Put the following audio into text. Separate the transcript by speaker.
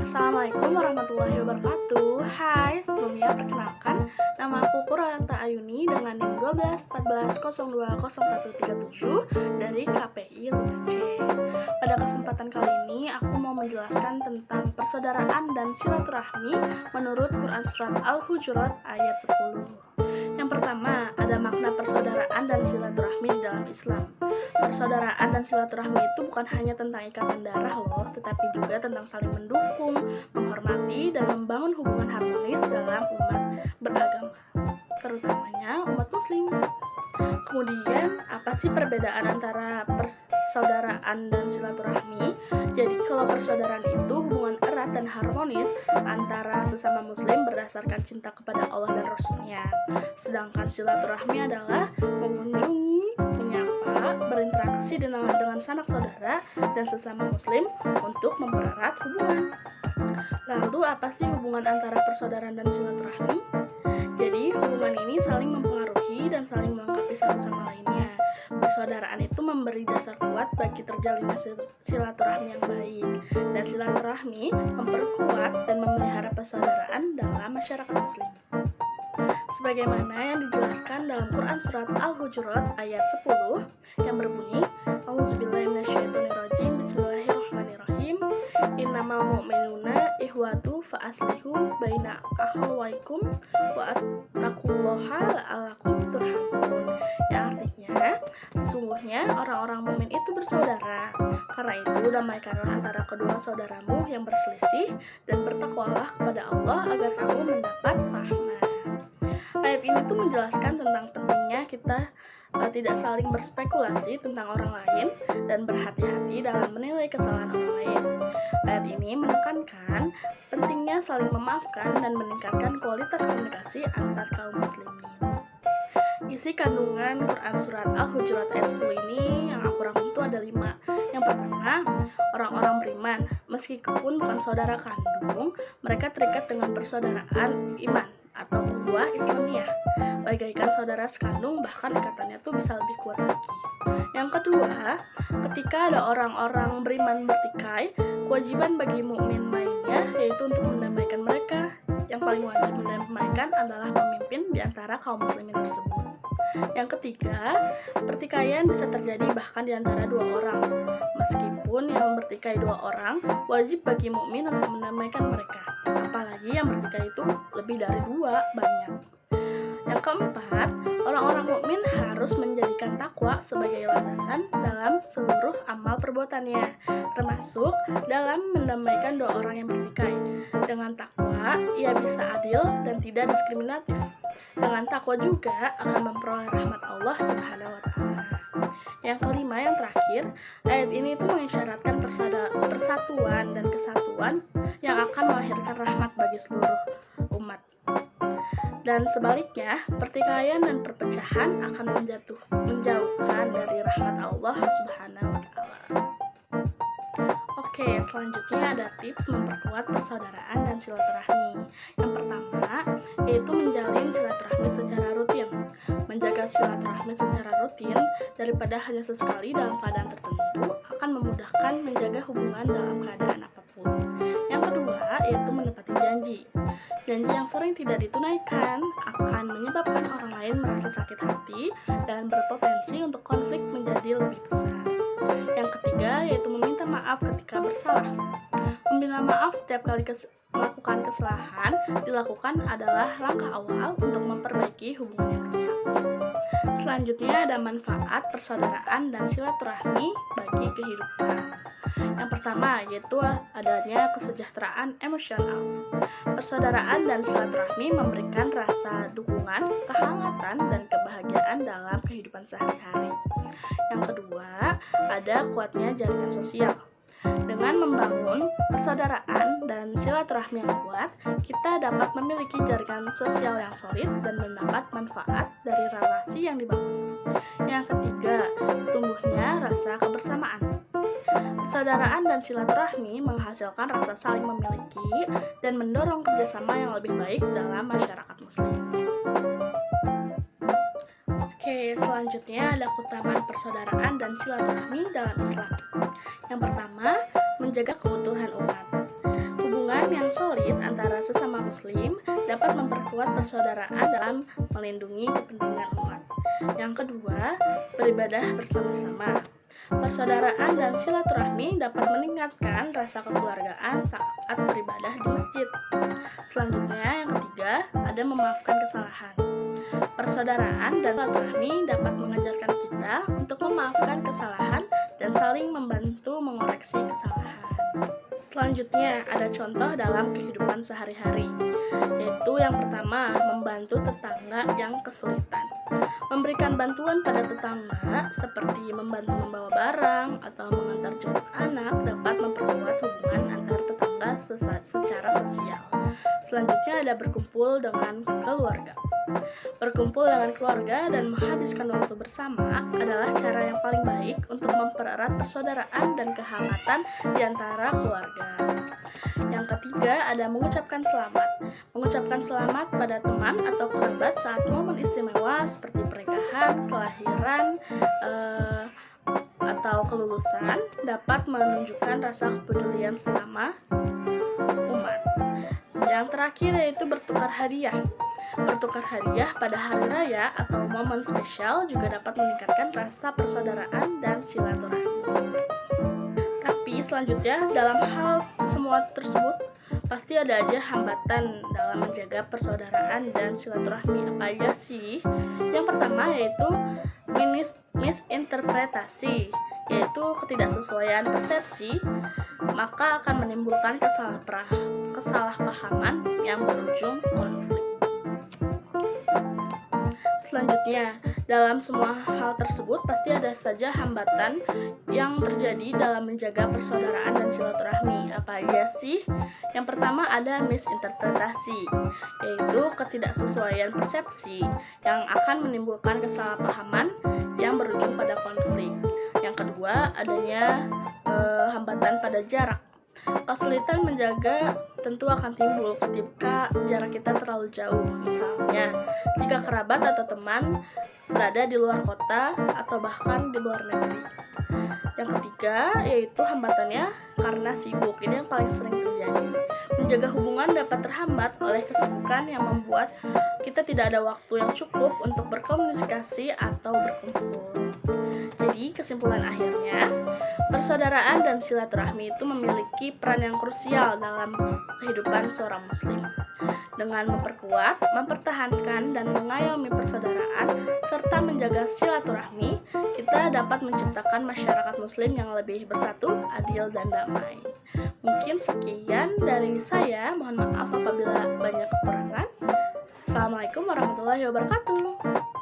Speaker 1: Assalamualaikum warahmatullahi wabarakatuh. Hai, sebelumnya perkenalkan, nama aku Purwanta Ayuni dengan NIM 1214020137 dari KPI 5C. Pada kesempatan kali ini, aku mau menjelaskan tentang persaudaraan dan silaturahmi menurut Quran Surat Al-Hujurat ayat 10. Yang pertama, ada makna persaudaraan dan silaturahmi di dalam Islam. Persaudaraan dan silaturahmi itu bukan hanya tentang ikatan darah loh, tetapi juga tentang saling mendukung, menghormati, dan membangun hubungan harmonis dalam umat beragama, terutamanya umat muslim. Kemudian, apa sih perbedaan antara persaudaraan dan silaturahmi? Jadi, kalau persaudaraan itu hubungan erat dan harmonis antara sesama muslim berdasarkan cinta kepada Allah dan Rasul-Nya. Sedangkan silaturahmi adalah mengunjungi, menyapa, berinteraksi dengan sanak saudara dan sesama muslim untuk mempererat hubungan. Lalu, apa sih hubungan antara persaudaraan dan silaturahmi? Jadi, hubungan ini saling mempengaruhi dan saling melengkapi satu sama lainnya. Persaudaraan itu memberi dasar kuat bagi terjalinnya silaturahmi yang baik, dan silaturahmi memperkuat dan memelihara persaudaraan dalam masyarakat muslim. Sebagaimana yang dijelaskan dalam Quran Surat Al-Hujurat ayat 10 yang berbunyi, A'udzubillahi minasyaitonirrajim, Bismillahirrahmanirrahim, Innamal mu'minuna ihwatu fa'aslihu baina akhawaikum wa attaqullaha la'allakum turhamun. Yang artinya, sesungguhnya orang-orang mukmin itu bersaudara. Karena itu, damaikanlah antara kedua saudaramu yang berselisih dan bertakwalah kepada Allah agar kamu mendapat rahmat. Ayat ini tuh menjelaskan tentang pentingnya kita tidak saling berspekulasi tentang orang lain dan berhati-hati dalam menilai kesalahan orang lain. Ayat ini menekankan pentingnya saling memaafkan dan meningkatkan kualitas komunikasi antar kaum muslimin. Isi kandungan Quran Surat Al-Hujurat ayat 10 ini yang aku rangkum itu ada 5. Yang pertama, orang-orang beriman, meskipun bukan saudara kandung, mereka terikat dengan persaudaraan iman atau ukhuwah Islamiyah, bagaikan saudara sekandung, bahkan ikatannya tuh bisa lebih kuat lagi. Yang kedua, ketika ada orang-orang beriman bertikai, kewajiban bagi mukmin lainnya yaitu untuk mendamaikan mereka. Yang paling wajib mendamaikan adalah pemimpin di antara kaum muslimin tersebut. Yang ketiga, pertikaian bisa terjadi bahkan di antara dua orang. Meskipun yang bertikai dua orang, wajib bagi mukmin untuk mendamaikan mereka. Apalagi yang bertikai itu lebih dari dua, banyak. Yang keempat, orang-orang mukmin harus menjadikan takwa sebagai landasan dalam seluruh amal perbuatannya, termasuk dalam mendamaikan dua orang yang bertikai. Dengan takwa, ia bisa adil dan tidak diskriminatif. Dengan takwa juga akan memperoleh rahmat Allah Subhanahu wa Ta'ala. Yang kelima, yang terakhir, ayat ini itu mengisyaratkan persatuan dan kesatuan yang akan melahirkan rahmat bagi seluruh umat. Dan sebaliknya, pertikaian dan perpecahan akan menjauhkan dari rahmat Allah Subhanahu wa Ta'ala. Oke, selanjutnya ada tips memperkuat persaudaraan dan silaturahmi. Yang pertama, yaitu menjalin silaturahmi secara rutin. Menjaga silaturahmi secara rutin daripada hanya sesekali dalam keadaan tertentu akan memudahkan menjaga hubungan dalam keadaan apapun. Yang kedua, yaitu menepati janji. Janji yang sering tidak ditunaikan akan menyebabkan orang lain merasa sakit hati dan berpotensi untuk konflik menjadi lebih besar. Yang ketiga, yaitu meminta maaf ketika bersalah. Meminta maaf setiap kali melakukan kesalahan dilakukan adalah langkah awal untuk memperbaiki hubungan yang rusak. Selanjutnya ada manfaat persaudaraan dan silaturahmi bagi kehidupan. Yang pertama, yaitu adanya kesejahteraan emosional. Persaudaraan dan silaturahmi memberikan rasa dukungan, kehangatan, dan kebahagiaan dalam kehidupan sehari-hari. Yang kedua, ada kuatnya jaringan sosial. Dengan membangun persaudaraan dan silaturahmi yang kuat, kita dapat memiliki jaringan sosial yang solid dan mendapat manfaat dari relasi yang dibangun. Yang ketiga, tumbuhnya rasa kebersamaan. Persaudaraan dan silaturahmi menghasilkan rasa saling memiliki dan mendorong kerjasama yang lebih baik dalam masyarakat muslim. Oke, selanjutnya ada keutamaan persaudaraan dan silaturahmi dalam Islam. Yang pertama, menjaga keutuhan umat. Hubungan yang solid antara sesama muslim dapat memperkuat persaudaraan dalam melindungi kepentingan umat. Yang kedua, beribadah bersama-sama. Persaudaraan dan silaturahmi dapat meningkatkan rasa kekeluargaan saat beribadah di masjid. Selanjutnya, yang ketiga, ada memaafkan kesalahan. Persaudaraan dan silaturahmi dapat mengajarkan kita untuk memaafkan kesalahan dan saling membantu mengoreksi kesalahan. Selanjutnya, ada contoh dalam kehidupan sehari-hari, yaitu yang pertama, membantu tetangga yang kesulitan. Memberikan bantuan pada tetangga seperti membantu membawa barang atau mengantar jemput anak dapat memperkuat hubungan antar tetangga secara sosial. Selanjutnya ada berkumpul dengan keluarga. Berkumpul dengan keluarga dan menghabiskan waktu bersama adalah cara yang paling baik untuk mempererat persaudaraan dan kehangatan di antara keluarga. Yang ketiga ada mengucapkan selamat. Mengucapkan selamat pada teman atau kerabat saat momen istimewa seperti pernikahan, kelahiran, atau kelulusan dapat menunjukkan rasa kepedulian sesama umat. Yang terakhir yaitu bertukar hadiah. Bertukar hadiah pada hari raya atau momen spesial juga dapat meningkatkan rasa persaudaraan dan silaturahmi. Tapi selanjutnya, dalam hal semua tersebut, pasti ada aja hambatan dalam menjaga persaudaraan dan silaturahmi. Apa aja sih? Yang pertama yaitu misinterpretasi, yaitu ketidaksesuaian persepsi, maka akan menimbulkan kesalahpahaman yang berujung konflik. Selanjutnya, dalam semua hal tersebut pasti ada saja hambatan yang terjadi dalam menjaga persaudaraan dan silaturahmi. Apa aja sih? Yang pertama ada misinterpretasi, yaitu ketidaksesuaian persepsi yang akan menimbulkan kesalahpahaman yang berujung pada konflik. Yang kedua, adanya hambatan pada jarak. Kesulitan menjaga tentu akan timbul ketika jarak kita terlalu jauh. Misalnya, jika kerabat atau teman berada di luar kota atau bahkan di luar negeri. Yang ketiga, yaitu hambatannya karena sibuk. Ini yang paling sering terjadi. Menjaga hubungan dapat terhambat oleh kesibukan yang membuat kita tidak ada waktu yang cukup untuk berkomunikasi atau berkumpul. Jadi, kesimpulan akhirnya, persaudaraan dan silaturahmi itu memiliki peran yang krusial dalam kehidupan seorang muslim. Dengan memperkuat, mempertahankan, dan mengayomi persaudaraan, serta menjaga silaturahmi, kita dapat menciptakan masyarakat muslim yang lebih bersatu, adil, dan damai. Mungkin sekian dari saya, mohon maaf apabila banyak kekurangan. Assalamualaikum warahmatullahi wabarakatuh.